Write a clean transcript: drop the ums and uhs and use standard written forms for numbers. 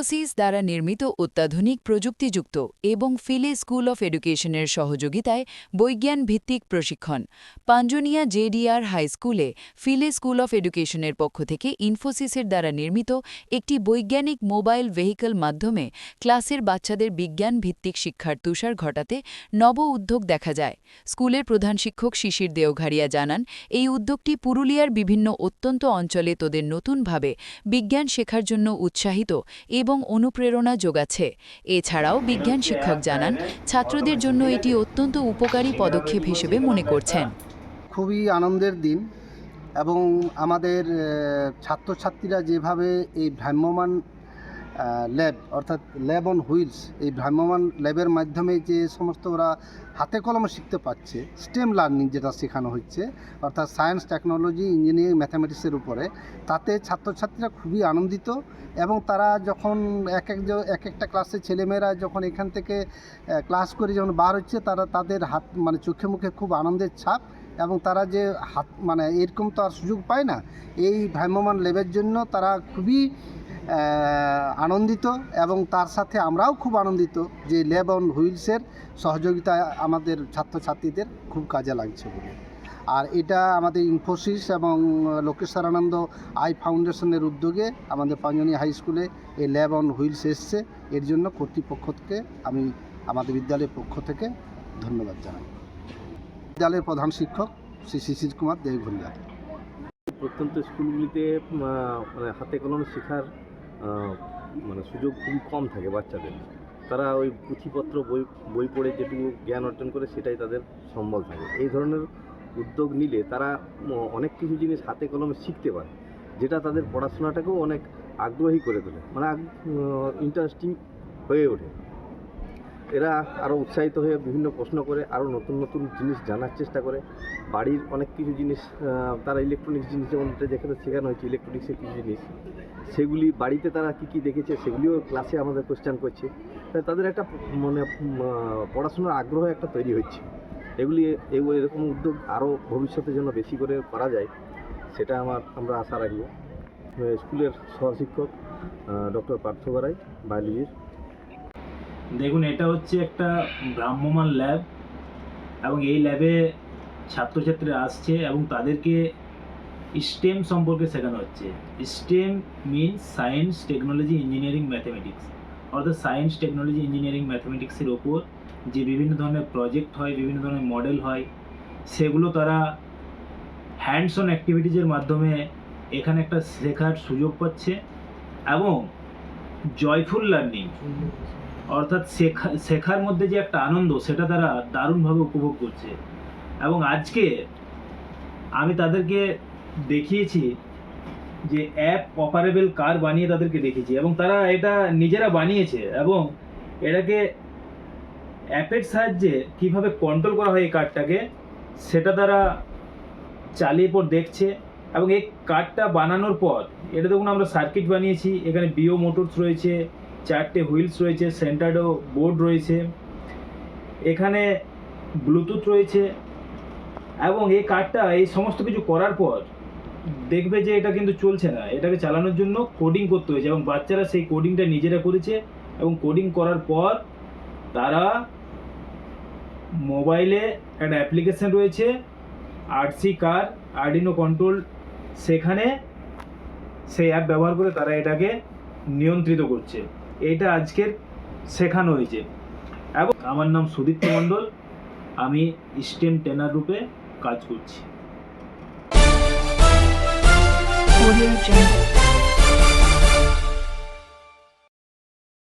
ইনফোসিস দ্বারা নির্মিত অত্যাধুনিক প্রযুক্তিযুক্ত এবং ফিলে স্কুল অফ এডুকেশনের সহযোগিতায় বৈজ্ঞান ভিত্তিক প্রশিক্ষণ। পাঞ্জনিয়া জেডিআর হাই স্কুলে ফিলে স্কুল অফ এডুকেশনের পক্ষ থেকে ইনফোসিসের দ্বারা নির্মিত একটি বৈজ্ঞানিক মোবাইল ভেহিকল মাধ্যমে ক্লাসের বাচ্চাদের বিজ্ঞান ভিত্তিক শিক্ষার তুষার ঘটাতে নব উদ্যোগ দেখা যায়। স্কুলের প্রধান শিক্ষক শিশির দেওঘাড়িয়া জানান, এই উদ্যোগটি পুরুলিয়ার বিভিন্ন অত্যন্ত অঞ্চলে তোদের নতুনভাবে বিজ্ঞান শেখার জন্য উৎসাহিত এবং অনুপ্রেরণা যোগাচ্ছে। এছাড়াও বিজ্ঞান শিক্ষক জানান, ছাত্রদের জন্য এটি অত্যন্ত উপকারী পদক্ষেপ হিসেবে মনে করছেন। খুবই আনন্দের দিন এবং আমাদের ছাত্রছাত্রীরা যেভাবে এই ভ্রাম্যমাণ ল্যাব অর্থাৎ ল্যাব অন হুইলস, এই ভ্রাম্যমাণ ল্যাবের মাধ্যমে যে সমস্ত ওরা হাতে কলমে শিখতে পারছে, স্টেম লার্নিং যেটা শেখানো হচ্ছে অর্থাৎ সায়েন্স, টেকনোলজি, ইঞ্জিনিয়ারিং, ম্যাথামেটিক্সের উপরে, তাতে ছাত্রছাত্রীরা খুবই আনন্দিত। এবং তারা যখন এক একটা ক্লাসে ছেলেমেয়েরা যখন এখান থেকে ক্লাস করে যখন বার হচ্ছে, তারা তাদের হাত চোখে মুখে খুব আনন্দের ছাপ, এবং তারা যে এরকম তো আর সুযোগ পায় না। এই ভ্রাম্যমাণ ল্যাবের জন্য তারা খুবই আনন্দিত এবং তার সাথে আমরাও খুব আনন্দিত যে ল্যাব অন হুইলসের সহযোগিতা আমাদের ছাত্রছাত্রীদের খুব কাজে লাগছে বলে। আর এটা আমাদের ইনফোসিস এবং লোকেশ্বরানন্দ আই ফাউন্ডেশনের উদ্যোগে আমাদের পাঞ্জনিয়া হাই স্কুলে এই ল্যাব অন হুইলস এসছে। এর জন্য কর্তৃপক্ষকে আমি আমাদের বিদ্যালয়ের পক্ষ থেকে ধন্যবাদ জানাই। বিদ্যালয়ের প্রধান শিক্ষক শ্রী শিশির কুমার দেওঘাড়িয়া। প্রত্যন্ত স্কুলগুলিতে হাতে কলমে শেখার সুযোগ খুবই কম থাকে বাচ্চাদের। তারা ওই পুঁথিপত্র বই পড়ে যেটুকু জ্ঞান অর্জন করে সেটাই তাদের সম্বল থাকে। এই ধরনের উদ্যোগ নিলে তারা অনেক কিছু জিনিস হাতে কলমে শিখতে পারে, যেটা তাদের পড়াশোনাটাকেও অনেক আগ্রহী করে তোলে, ইন্টারেস্টিং হয়ে ওঠে। এরা আরও উৎসাহিত হয়ে বিভিন্ন প্রশ্ন করে, আরও নতুন নতুন জিনিস জানার চেষ্টা করে। বাড়ির অনেক কিছু জিনিস তারা ইলেকট্রনিক্স জিনিস, যেমন যেখানে শেখানো হয়েছে ইলেকট্রনিক্সের কিছু জিনিস, সেগুলি বাড়িতে তারা কী দেখেছে সেগুলিও ক্লাসে আমাদের কোয়েশ্চেন করছে। তাদের একটা পড়াশোনার আগ্রহ একটা তৈরি হচ্ছে। এরকম উদ্যোগ আরও ভবিষ্যতের জন্য বেশি করে করা যায়, সেটা আমরা আশা রাখব। স্কুলের সহশিক্ষক ডক্টর পার্থ গড়াই, বায়োলজির। দেখুন, এটা হচ্ছে একটা ভ্রাম্যমাণ ল্যাব এবং এই ল্যাবে ছাত্রছাত্রীরা আসছে এবং তাদেরকে স্টেম সম্পর্কে শেখানো হচ্ছে। Stem means science, technology, engineering, mathematics. অর্থাৎ সায়েন্স, টেকনোলজি, ইঞ্জিনিয়ারিং, ম্যাথামেটিক্সের ওপর যে বিভিন্ন ধরনের প্রজেক্ট হয়, বিভিন্ন ধরনের মডেল হয়, সেগুলো তারা হ্যান্ডস অন অ্যাক্টিভিটিজের মাধ্যমে এখানে একটা শেখার সুযোগ পাচ্ছে এবং জয়ফুল লার্নিং অর্থাৎ শেখার মধ্যে যে একটা আনন্দ, সেটা তারা দারুণভাবে উপভোগ করছে। এবং আজকে আমি তাদেরকে দেখিয়েছি যে অ্যাপ অপারেবল কার বানিয়ে তাদেরকে দেখিয়েছি, এবং তারা এটা নিজেরা বানিয়েছে এবং এটাকে অ্যাপের সাহায্যে কিভাবে কন্ট্রোল করা হয় এই কারটাকে, সেটা তারা চালিয়ে পর দেখছে। এবং এই কারটা বানানোর পর এটা দেখুন, আমরা সার্কিট বানিয়েছি, এখানে বিও মোটরস রয়েছে, 4টে হুইলস রয়েছে, সেন্টারও বোর্ড রয়েছে, এখানে ব্লুটুথ রয়েছে। এবং এই কারটা এই সমস্ত কিছু করার পর দেখবে যে এটা কিন্তু চলছে না, এটাকে চালানোর জন্য কোডিং করতে হয়েছে এবং বাচ্চারা সেই কোডিংটা নিজেরা করেছে। এবং কোডিং করার পর তারা মোবাইলে একটা অ্যাপ্লিকেশন রয়েছে আরসি কার, আর্ডিনো কন্ট্রোল, সেখানে সেই অ্যাপ ব্যবহার করে তারা এটাকে নিয়ন্ত্রিত করছে। এইটা আজকের শেখানো হয়েছে। এবং আমার নাম সুদীপ্ত মণ্ডল, আমি স্টেম ট্রেনার রূপে কাজ করছি।